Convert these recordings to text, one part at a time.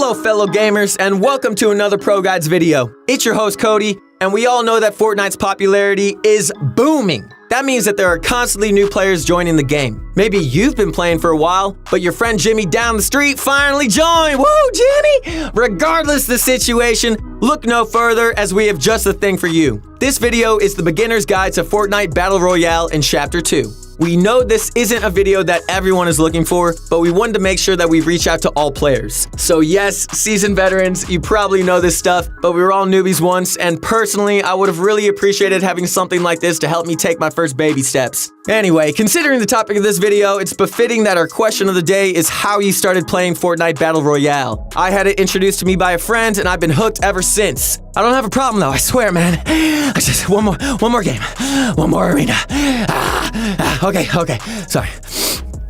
Hello fellow gamers, and welcome to another Pro Guides video. It's your host Cody, and we all know that Fortnite's popularity is booming. That means that there are constantly new players joining the game. Maybe you've been playing for a while, but your friend Jimmy down the street finally joined. Woo, Jimmy! Regardless the situation, look no further as we have just the thing for you. This video is the beginner's guide to Fortnite Battle Royale in Chapter 2. We know this isn't a video that everyone is looking for, but we wanted to make sure that we reach out to all players. So yes, seasoned veterans, you probably know this stuff, but we were all newbies once, and personally, I would have really appreciated having something like this to help me take my first baby steps. Anyway, considering the topic of this video, it's befitting that our question of the day is how you started playing Fortnite Battle Royale. I had it introduced to me by a friend, and I've been hooked ever since. I don't have a problem though, I swear, man. I just one more game, one more arena. Okay, sorry.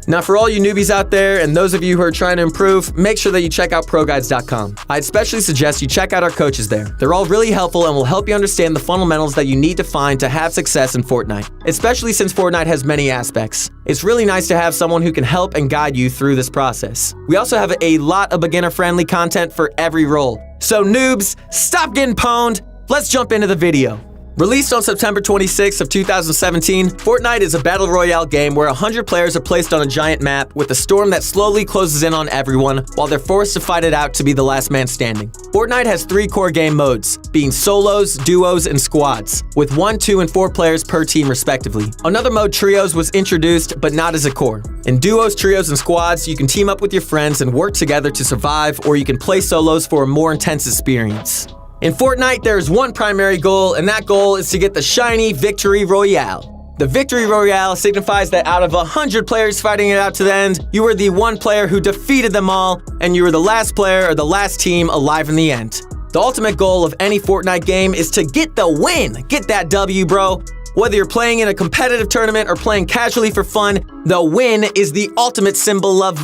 Now for all you newbies out there and those of you who are trying to improve, make sure that you check out ProGuides.com. I'd especially suggest you check out our coaches there. They're all really helpful and will help you understand the fundamentals that you need to find to have success in Fortnite, especially since Fortnite has many aspects. It's really nice to have someone who can help and guide you through this process. We also have a lot of beginner-friendly content for every role. So noobs, stop getting pwned. Let's jump into the video. Released on September 26th of 2017, Fortnite is a battle royale game where 100 players are placed on a giant map with a storm that slowly closes in on everyone while they're forced to fight it out to be the last man standing. Fortnite has 3 core game modes, being solos, duos, and squads, with 1, 2, and 4 players per team respectively. Another mode, trios, was introduced, but not as a core. In duos, trios, and squads, you can team up with your friends and work together to survive, or you can play solos for a more intense experience. In Fortnite, there is one primary goal, and that goal is to get the shiny Victory Royale. The Victory Royale signifies that out of 100 players fighting it out to the end, you were the one player who defeated them all, and you were the last player or the last team alive in the end. The ultimate goal of any Fortnite game is to get the win. Get that W, bro. Whether you're playing in a competitive tournament or playing casually for fun, the win is the ultimate symbol of,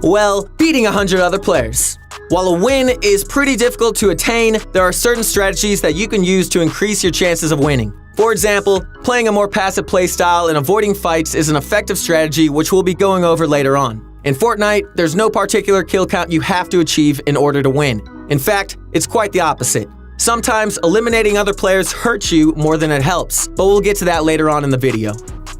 well, beating 100 other players. While a win is pretty difficult to attain, there are certain strategies that you can use to increase your chances of winning. For example, playing a more passive playstyle and avoiding fights is an effective strategy which we'll be going over later on. In Fortnite, there's no particular kill count you have to achieve in order to win. In fact, it's quite the opposite. Sometimes eliminating other players hurts you more than it helps, but we'll get to that later on in the video.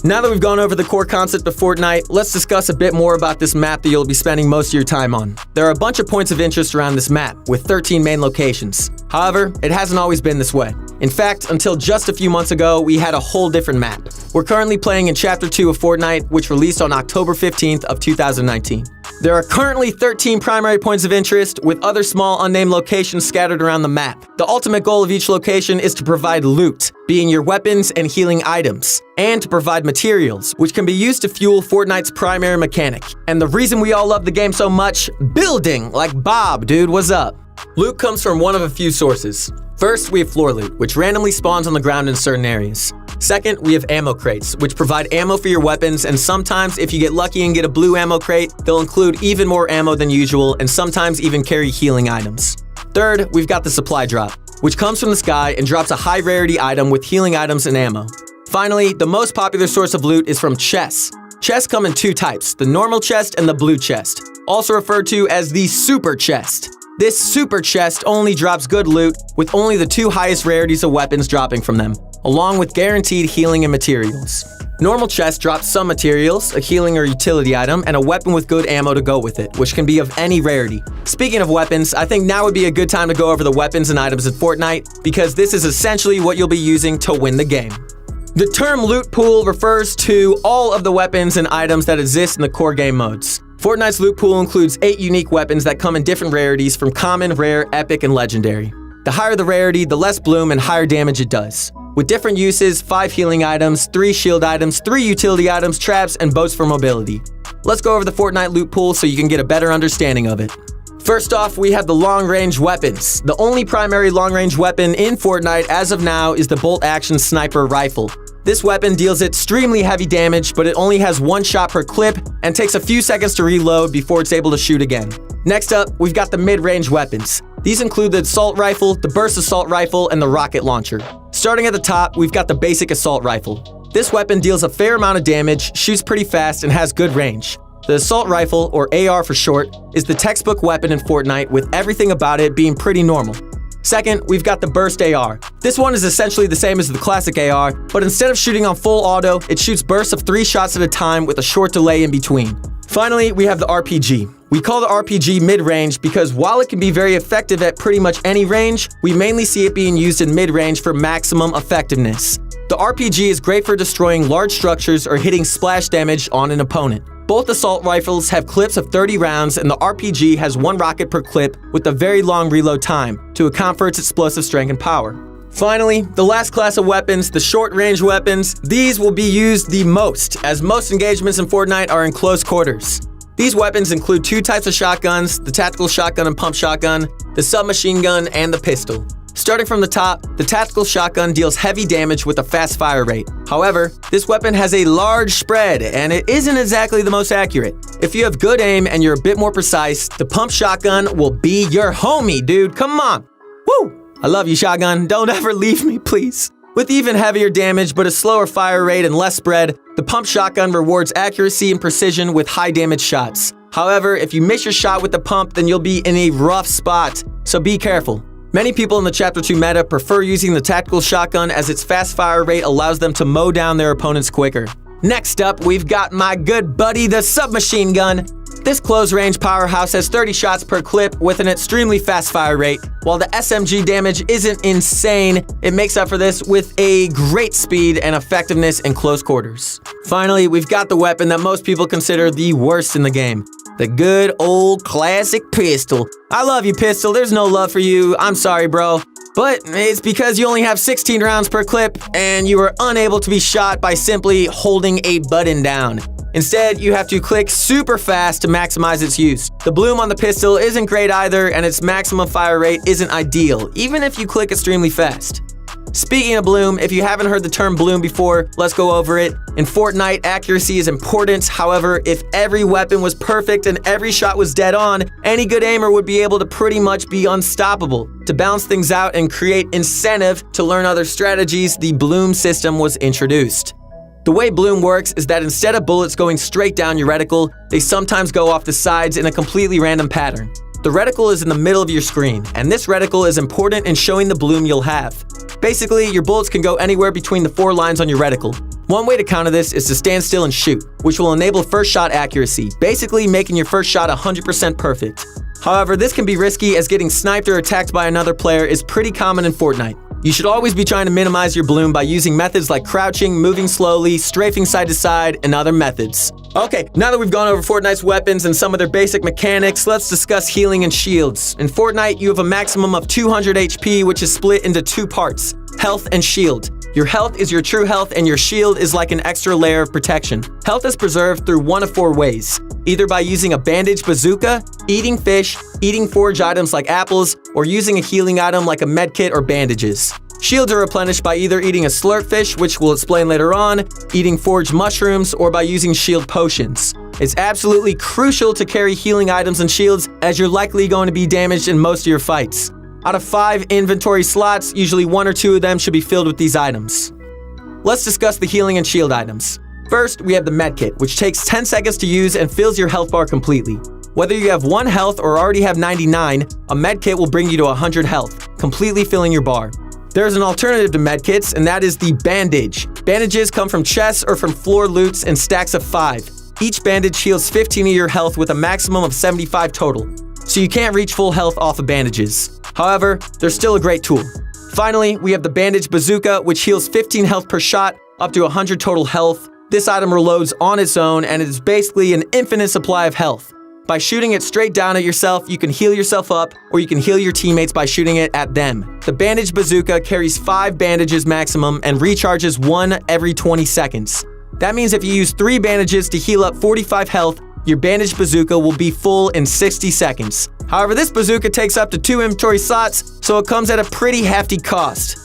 Now that we've gone over the core concept of Fortnite, let's discuss a bit more about this map that you'll be spending most of your time on. There are a bunch of points of interest around this map, with 13 main locations. However, it hasn't always been this way. In fact, until just a few months ago, we had a whole different map. We're currently playing in Chapter 2 of Fortnite, which released on October 15th of 2019. There are currently 13 primary points of interest, with other small unnamed locations scattered around the map. The ultimate goal of each location is to provide loot, being your weapons and healing items, and to provide materials, which can be used to fuel Fortnite's primary mechanic. And the reason we all love the game so much, building, like Bob, dude, what's up? Loot comes from one of a few sources. First, we have floor loot, which randomly spawns on the ground in certain areas. Second, we have ammo crates, which provide ammo for your weapons, and sometimes if you get lucky and get a blue ammo crate, they'll include even more ammo than usual and sometimes even carry healing items. Third, we've got the supply drop, which comes from the sky and drops a high rarity item with healing items and ammo. Finally, the most popular source of loot is from chests. Chests come in 2 types, the normal chest and the blue chest, also referred to as the super chest. This super chest only drops good loot, with only the 2 highest rarities of weapons dropping from them, along with guaranteed healing and materials. Normal chest drops some materials, a healing or utility item, and a weapon with good ammo to go with it, which can be of any rarity. Speaking of weapons, I think now would be a good time to go over the weapons and items in Fortnite, because this is essentially what you'll be using to win the game. The term loot pool refers to all of the weapons and items that exist in the core game modes. Fortnite's loot pool includes 8 unique weapons that come in different rarities from common, rare, epic, and legendary. The higher the rarity, the less bloom and higher damage it does. With different uses, 5 healing items, 3 shield items, 3 utility items, traps, and boats for mobility. Let's go over the Fortnite loot pool so you can get a better understanding of it. First off, we have the long-range weapons. The only primary long-range weapon in Fortnite as of now is the bolt-action sniper rifle. This weapon deals extremely heavy damage, but it only has 1 shot per clip and takes a few seconds to reload before it's able to shoot again. Next up, we've got the mid-range weapons. These include the assault rifle, the burst assault rifle, and the rocket launcher. Starting at the top, we've got the basic assault rifle. This weapon deals a fair amount of damage, shoots pretty fast, and has good range. The assault rifle, or AR for short, is the textbook weapon in Fortnite, with everything about it being pretty normal. Second, we've got the burst AR. This one is essentially the same as the classic AR, but instead of shooting on full auto, it shoots bursts of 3 shots at a time with a short delay in between. Finally, we have the RPG. We call the RPG mid-range because while it can be very effective at pretty much any range, we mainly see it being used in mid-range for maximum effectiveness. The RPG is great for destroying large structures or hitting splash damage on an opponent. Both assault rifles have clips of 30 rounds, and the RPG has 1 rocket per clip with a very long reload time to account for its explosive strength and power. Finally, the last class of weapons, the short-range weapons, these will be used the most, as most engagements in Fortnite are in close quarters. These weapons include 2 types of shotguns, the tactical shotgun and pump shotgun, the submachine gun, and the pistol. Starting from the top, the tactical shotgun deals heavy damage with a fast fire rate. However, this weapon has a large spread, and it isn't exactly the most accurate. If you have good aim and you're a bit more precise, the pump shotgun will be your homie, dude. Come on. Woo! I love you, shotgun. Don't ever leave me, please. With even heavier damage but a slower fire rate and less spread, the pump shotgun rewards accuracy and precision with high damage shots. However, if you miss your shot with the pump, then you'll be in a rough spot, so be careful. Many people in the Chapter 2 meta prefer using the tactical shotgun as its fast fire rate allows them to mow down their opponents quicker. Next up, we've got my good buddy, the submachine gun. This close-range powerhouse has 30 shots per clip with an extremely fast fire rate. While the SMG damage isn't insane, it makes up for this with a great speed and effectiveness in close quarters. Finally, we've got the weapon that most people consider the worst in the game. The good old classic pistol. I love you, pistol. There's no love for you. I'm sorry, bro. But it's because you only have 16 rounds per clip and you are unable to be shot by simply holding a button down. Instead, you have to click super fast to maximize its use. The bloom on the pistol isn't great either, and its maximum fire rate isn't ideal, even if you click extremely fast. Speaking of bloom, if you haven't heard the term bloom before, let's go over it. In Fortnite, accuracy is important. However, if every weapon was perfect and every shot was dead on, any good aimer would be able to pretty much be unstoppable. To balance things out and create incentive to learn other strategies, the bloom system was introduced. The way bloom works is that instead of bullets going straight down your reticle, they sometimes go off the sides in a completely random pattern. The reticle is in the middle of your screen, and this reticle is important in showing the bloom you'll have. Basically, your bullets can go anywhere between the 4 lines on your reticle. One way to counter this is to stand still and shoot, which will enable first shot accuracy, basically making your first shot 100% perfect. However, this can be risky as getting sniped or attacked by another player is pretty common in Fortnite. You should always be trying to minimize your bloom by using methods like crouching, moving slowly, strafing side to side, and other methods. Okay, now that we've gone over Fortnite's weapons and some of their basic mechanics, let's discuss healing and shields. In Fortnite, you have a maximum of 200 HP, which is split into 2 parts, health and shield. Your health is your true health, and your shield is like an extra layer of protection. Health is preserved through one of 4 ways, either by using a bandage bazooka, eating fish, eating forage items like apples, or using a healing item like a medkit or bandages. Shields are replenished by either eating a slurp fish, which we'll explain later on, eating foraged mushrooms, or by using shield potions. It's absolutely crucial to carry healing items and shields, as you're likely going to be damaged in most of your fights. Out of 5 inventory slots, usually 1 or 2 of them should be filled with these items. Let's discuss the healing and shield items. First, we have the medkit, which takes 10 seconds to use and fills your health bar completely. Whether you have 1 health or already have 99, a medkit will bring you to 100 health, completely filling your bar. There's an alternative to medkits, and that is the bandage. Bandages come from chests or from floor loots in stacks of 5. Each bandage heals 15 of your health with a maximum of 75 total, so you can't reach full health off of bandages. However, they're still a great tool. Finally, we have the bandage bazooka, which heals 15 health per shot, up to 100 total health. This item reloads on its own, and it is basically an infinite supply of health. By shooting it straight down at yourself, you can heal yourself up, or you can heal your teammates by shooting it at them. The bandage bazooka carries 5 bandages maximum and recharges 1 every 20 seconds. That means if you use 3 bandages to heal up 45 health, your bandage bazooka will be full in 60 seconds. However, this bazooka takes up to 2 inventory slots, so it comes at a pretty hefty cost.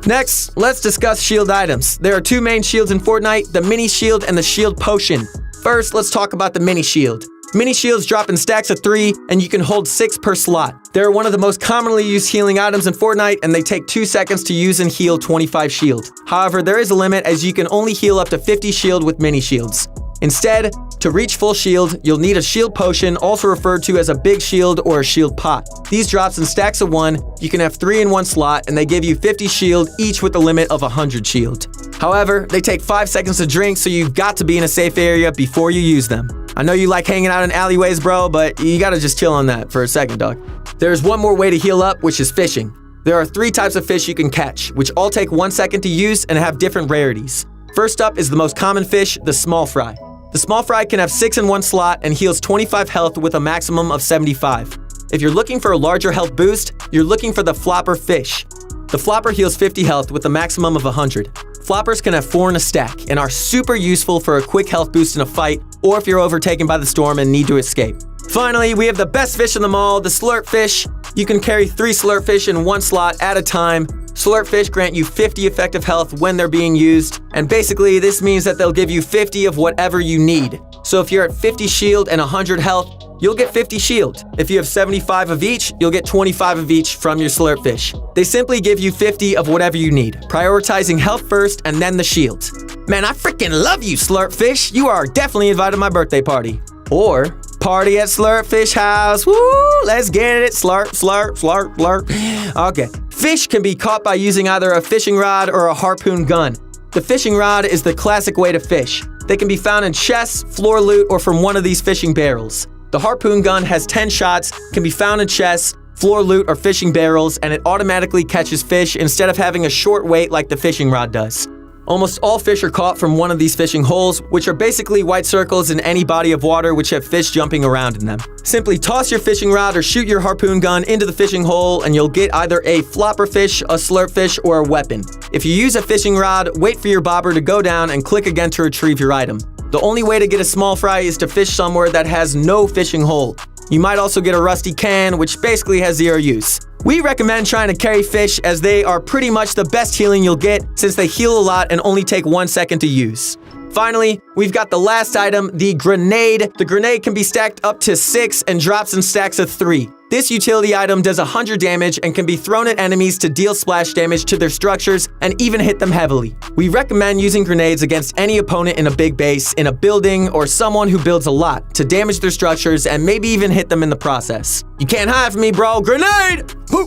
Next, let's discuss shield items. There are 2 main shields in Fortnite, the mini shield and the shield potion. First, let's talk about the mini shield. Mini shields drop in stacks of 3, and you can hold 6 per slot. They're one of the most commonly used healing items in Fortnite, and they take 2 seconds to use and heal 25 shield. However, there is a limit, as you can only heal up to 50 shield with mini shields. Instead, to reach full shield, you'll need a shield potion, also referred to as a big shield or a shield pot. These drops in stacks of 1, you can have 3 in one slot, and they give you 50 shield, each with a limit of 100 shield. However, they take 5 seconds to drink, so you've got to be in a safe area before you use them. I know you like hanging out in alleyways, bro, but you gotta just chill on that for a second, dog. There's one more way to heal up, which is fishing. There are 3 types of fish you can catch, which all take 1 second to use and have different rarities. First up is the most common fish, the small fry. The small fry can have 6 in one slot and heals 25 health with a maximum of 75. If you're looking for a larger health boost, you're looking for the flopper fish. The flopper heals 50 health with a maximum of 100. Floppers can have 4 in a stack and are super useful for a quick health boost in a fight or if you're overtaken by the storm and need to escape. Finally, we have the best fish in them all, the slurp fish. You can carry 3 slurp fish in one slot at a time. Slurp fish grant you 50 effective health when they're being used, and basically this means that they'll give you 50 of whatever you need. So if you're at 50 shield and 100 health, you'll get 50 shield. If you have 75 of each, you'll get 25 of each from your slurp fish. They simply give you 50 of whatever you need, prioritizing health first and then the shields. Man, I freaking love you, slurp fish. You are definitely invited to my birthday party. Or party at Slurp Fish House. Woo! Let's get it. Slurp, slurp, slurp, slurp. Okay. Fish can be caught by using either a fishing rod or a harpoon gun. The fishing rod is the classic way to fish. They can be found in chests, floor loot, or from one of these fishing barrels. The harpoon gun has 10 shots, can be found in chests, floor loot, or fishing barrels, and it automatically catches fish instead of having a short wait like the fishing rod does. Almost all fish are caught from one of these fishing holes, which are basically white circles in any body of water which have fish jumping around in them. Simply toss your fishing rod or shoot your harpoon gun into the fishing hole and you'll get either a flopper fish, a slurp fish, or a weapon. If you use a fishing rod, wait for your bobber to go down and click again to retrieve your item. The only way to get a small fry is to fish somewhere that has no fishing hole. You might also get a rusty can, which basically has 0 use. We recommend trying to carry fish as they are pretty much the best healing you'll get since they heal a lot and only take 1 second to use. Finally, we've got the last item, the grenade. The grenade can be stacked up to 6 and drops in stacks of 3. This utility item does 100 damage and can be thrown at enemies to deal splash damage to their structures and even hit them heavily. We recommend using grenades against any opponent in a big base, in a building, or someone who builds a lot to damage their structures and maybe even hit them in the process. You can't hide from me, bro. Grenade! Woo!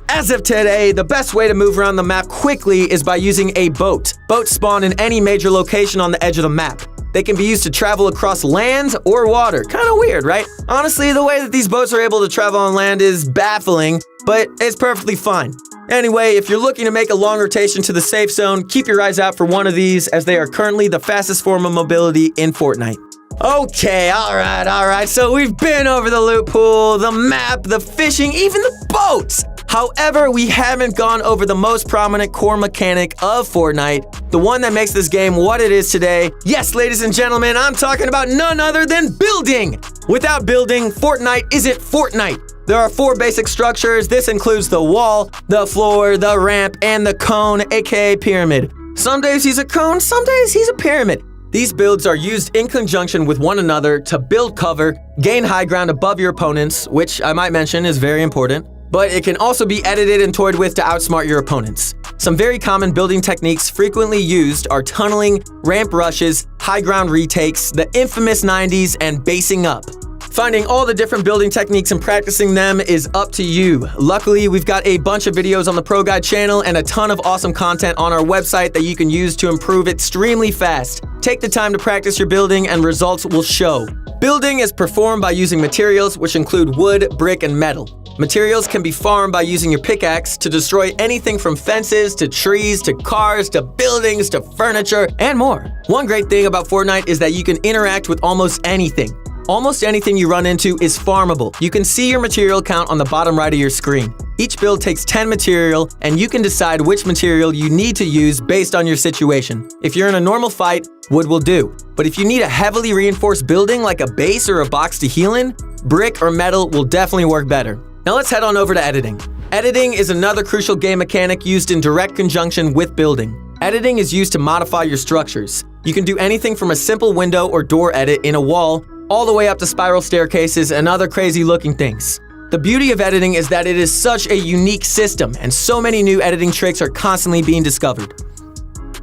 As of today, the best way to move around the map quickly is by using a boat. Boats spawn in any major location on the edge of the map. They can be used to travel across land or water. Kind of weird, right? Honestly, the way that these boats are able to travel on land is baffling, but it's perfectly fine. Anyway, if you're looking to make a long rotation to the safe zone, keep your eyes out for one of these as they are currently the fastest form of mobility in Fortnite. Okay, alright. So we've been over the loot pool, the map, the fishing, even the boats. However, we haven't gone over the most prominent core mechanic of Fortnite, the one that makes this game what it is today. Yes, ladies and gentlemen, I'm talking about none other than building. Without building, Fortnite isn't Fortnite. There are 4 basic structures. This includes the wall, the floor, the ramp, and the cone, aka pyramid. Some days he's a cone, some days he's a pyramid. These builds are used in conjunction with one another to build cover, gain high ground above your opponents, which I might mention is very important, but it can also be edited and toyed with to outsmart your opponents. Some very common building techniques frequently used are tunneling, ramp rushes, high ground retakes, the infamous 90s, and basing up. Finding all the different building techniques and practicing them is up to you. Luckily, we've got a bunch of videos on the Pro Guide channel and a ton of awesome content on our website that you can use to improve extremely fast. Take the time to practice your building and results will show. Building is performed by using materials which include wood, brick, and metal. Materials can be farmed by using your pickaxe to destroy anything from fences to trees to cars to buildings to furniture and more. One great thing about Fortnite is that you can interact with almost anything. Almost anything you run into is farmable. You can see your material count on the bottom right of your screen. Each build takes 10 material, and you can decide which material you need to use based on your situation. If you're in a normal fight, wood will do. But if you need a heavily reinforced building like a base or a box to heal in, brick or metal will definitely work better. Now let's head on over to editing. Editing is another crucial game mechanic used in direct conjunction with building. Editing is used to modify your structures. You can do anything from a simple window or door edit in a wall all the way up to spiral staircases and other crazy looking things. The beauty of editing is that it is such a unique system and so many new editing tricks are constantly being discovered.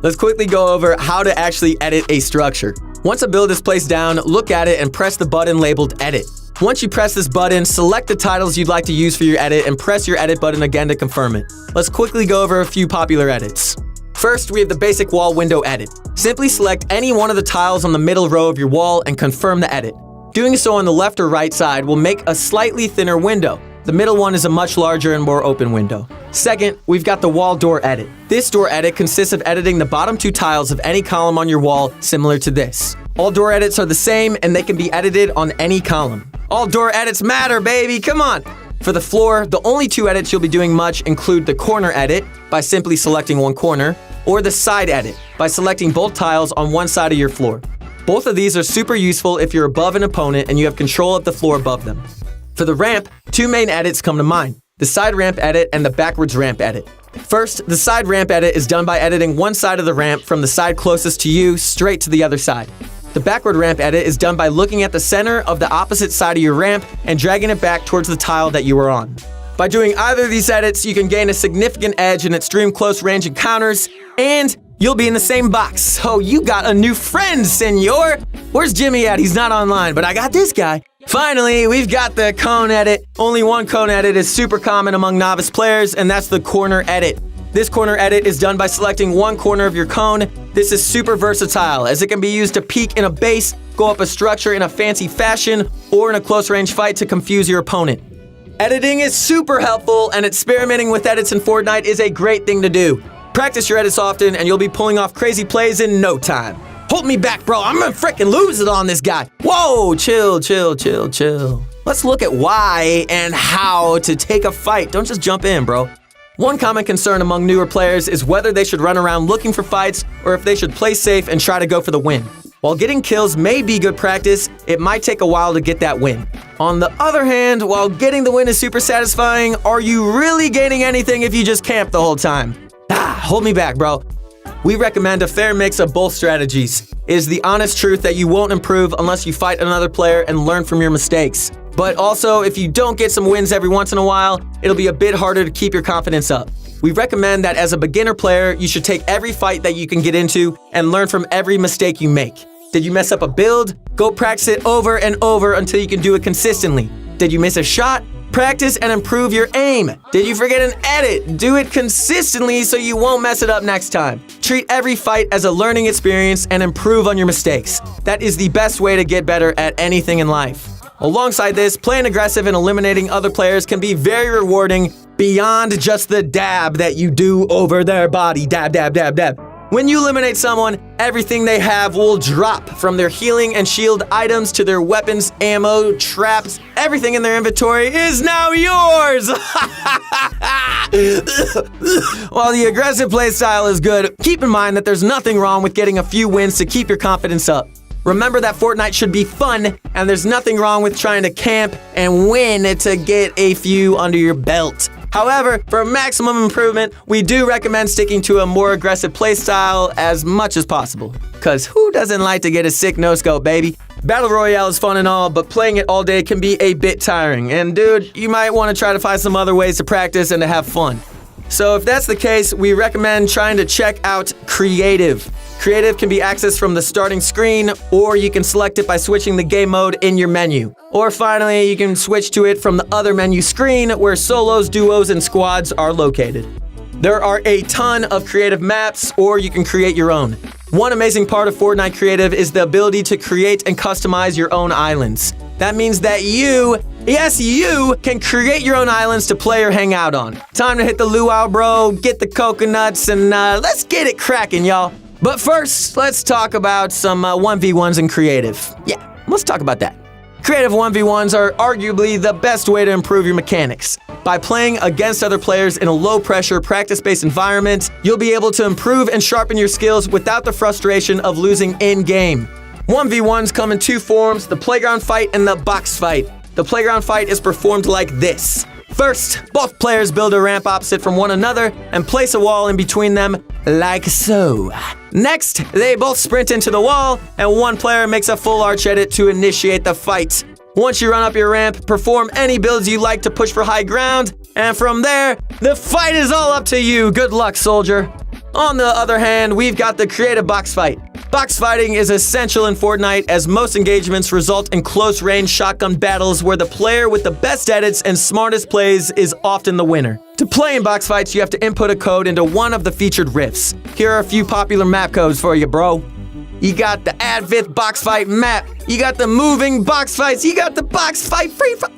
Let's quickly go over how to actually edit a structure. Once a build is placed down, look at it and press the button labeled Edit. Once you press this button, select the titles you'd like to use for your edit and press your edit button again to confirm it. Let's quickly go over a few popular edits. First, we have the basic wall window edit. Simply select any one of the tiles on the middle row of your wall and confirm the edit. Doing so on the left or right side will make a slightly thinner window. The middle one is a much larger and more open window. Second, we've got the wall door edit. This door edit consists of editing the bottom 2 tiles of any column on your wall, similar to this. All door edits are the same and they can be edited on any column. All door edits matter, baby, come on! For the floor, the only 2 edits you'll be doing much include the corner edit, by simply selecting one corner, or the side edit, by selecting both tiles on one side of your floor. Both of these are super useful if you're above an opponent and you have control of the floor above them. For the ramp, 2 main edits come to mind, the side ramp edit and the backwards ramp edit. First, the side ramp edit is done by editing one side of the ramp from the side closest to you straight to the other side. The backward ramp edit is done by looking at the center of the opposite side of your ramp and dragging it back towards the tile that you are on. By doing either of these edits, you can gain a significant edge in extreme close range encounters, and you'll be in the same box. Oh, you got a new friend, senor! Where's Jimmy at? He's not online, but I got this guy. Finally, we've got the cone edit. Only one cone edit is super common among novice players, and that's the corner edit. This corner edit is done by selecting one corner of your cone. This is super versatile, as it can be used to peek in a base, go up a structure in a fancy fashion, or in a close range fight to confuse your opponent. Editing is super helpful, and experimenting with edits in Fortnite is a great thing to do. Practice your edits often, and you'll be pulling off crazy plays in no time. Hold me back, bro. I'm gonna freaking lose it on this guy. Whoa, chill. Let's look at why and how to take a fight. Don't just jump in, bro. One common concern among newer players is whether they should run around looking for fights or if they should play safe and try to go for the win. While getting kills may be good practice, it might take a while to get that win. On the other hand, while getting the win is super satisfying, are you really gaining anything if you just camp the whole time? Hold me back, bro. We recommend a fair mix of both strategies. It is the honest truth that you won't improve unless you fight another player and learn from your mistakes. But also, if you don't get some wins every once in a while, it'll be a bit harder to keep your confidence up. We recommend that as a beginner player, you should take every fight that you can get into and learn from every mistake you make. Did you mess up a build? Go practice it over and over until you can do it consistently. Did you miss a shot? Practice and improve your aim. Did you forget an edit? Do it consistently so you won't mess it up next time. Treat every fight as a learning experience and improve on your mistakes. That is the best way to get better at anything in life. Alongside this, playing aggressive and eliminating other players can be very rewarding beyond just the dab that you do over their body. Dab, dab, dab, dab. When you eliminate someone, everything they have will drop, from their healing and shield items to their weapons, ammo, traps. Everything in their inventory is now yours! While the aggressive playstyle is good, keep in mind that there's nothing wrong with getting a few wins to keep your confidence up. Remember that Fortnite should be fun, and there's nothing wrong with trying to camp and win to get a few under your belt. However, for maximum improvement, we do recommend sticking to a more aggressive playstyle as much as possible. Cause who doesn't like to get a sick no-scope, baby? Battle Royale is fun and all, but playing it all day can be a bit tiring. And dude, you might want to try to find some other ways to practice and to have fun. So if that's the case, we recommend trying to check out Creative. Creative can be accessed from the starting screen, or you can select it by switching the game mode in your menu. Or finally, you can switch to it from the other menu screen where solos, duos, and squads are located. There are a ton of creative maps, or you can create your own. One amazing part of Fortnite Creative is the ability to create and customize your own islands. That means that you, yes you, can create your own islands to play or hang out on. Time to hit the luau, bro, get the coconuts, and let's get it cracking, y'all. But first, let's talk about some 1v1s in Creative. Yeah, let's talk about that. Creative 1v1s are arguably the best way to improve your mechanics. By playing against other players in a low-pressure, practice-based environment, you'll be able to improve and sharpen your skills without the frustration of losing in-game. 1v1s come in 2 forms, the playground fight and the box fight. The playground fight is performed like this. First, both players build a ramp opposite from one another and place a wall in between them, like so. Next, they both sprint into the wall, and one player makes a full arch edit to initiate the fight. Once you run up your ramp, perform any builds you like to push for high ground, and from there, the fight is all up to you. Good luck, soldier. On the other hand, we've got the creative box fight. Box fighting is essential in Fortnite as most engagements result in close-range shotgun battles where the player with the best edits and smartest plays is often the winner. To play in box fights, you have to input a code into one of the featured rifts. Here are a few popular map codes for you, bro. You got the Advith box fight map. You got the moving box fights. You got the box fight free for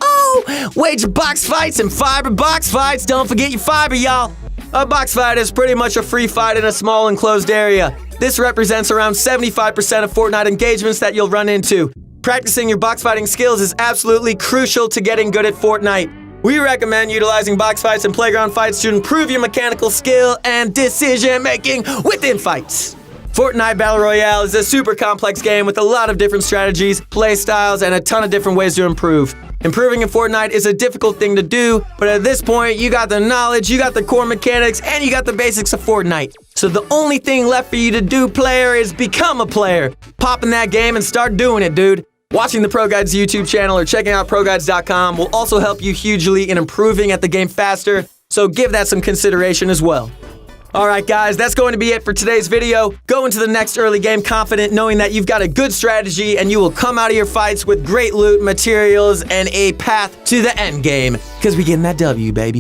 wage box fights and fiber box fights. Don't forget your fiber, y'all. A box fight is pretty much a free fight in a small enclosed area. This represents around 75% of Fortnite engagements that you'll run into. Practicing your box fighting skills is absolutely crucial to getting good at Fortnite. We recommend utilizing box fights and playground fights to improve your mechanical skill and decision making within fights. Fortnite Battle Royale is a super complex game with a lot of different strategies, play styles, and a ton of different ways to improve. Improving in Fortnite is a difficult thing to do, but at this point, you got the knowledge, you got the core mechanics, and you got the basics of Fortnite. So the only thing left for you to do, player, is become a player. Pop in that game and start doing it, dude. Watching the Pro Guides YouTube channel or checking out ProGuides.com will also help you hugely in improving at the game faster, so give that some consideration as well. Alright guys, that's going to be it for today's video. Go into the next early game confident knowing that you've got a good strategy and you will come out of your fights with great loot, materials, and a path to the end game. Because we getting that W, baby.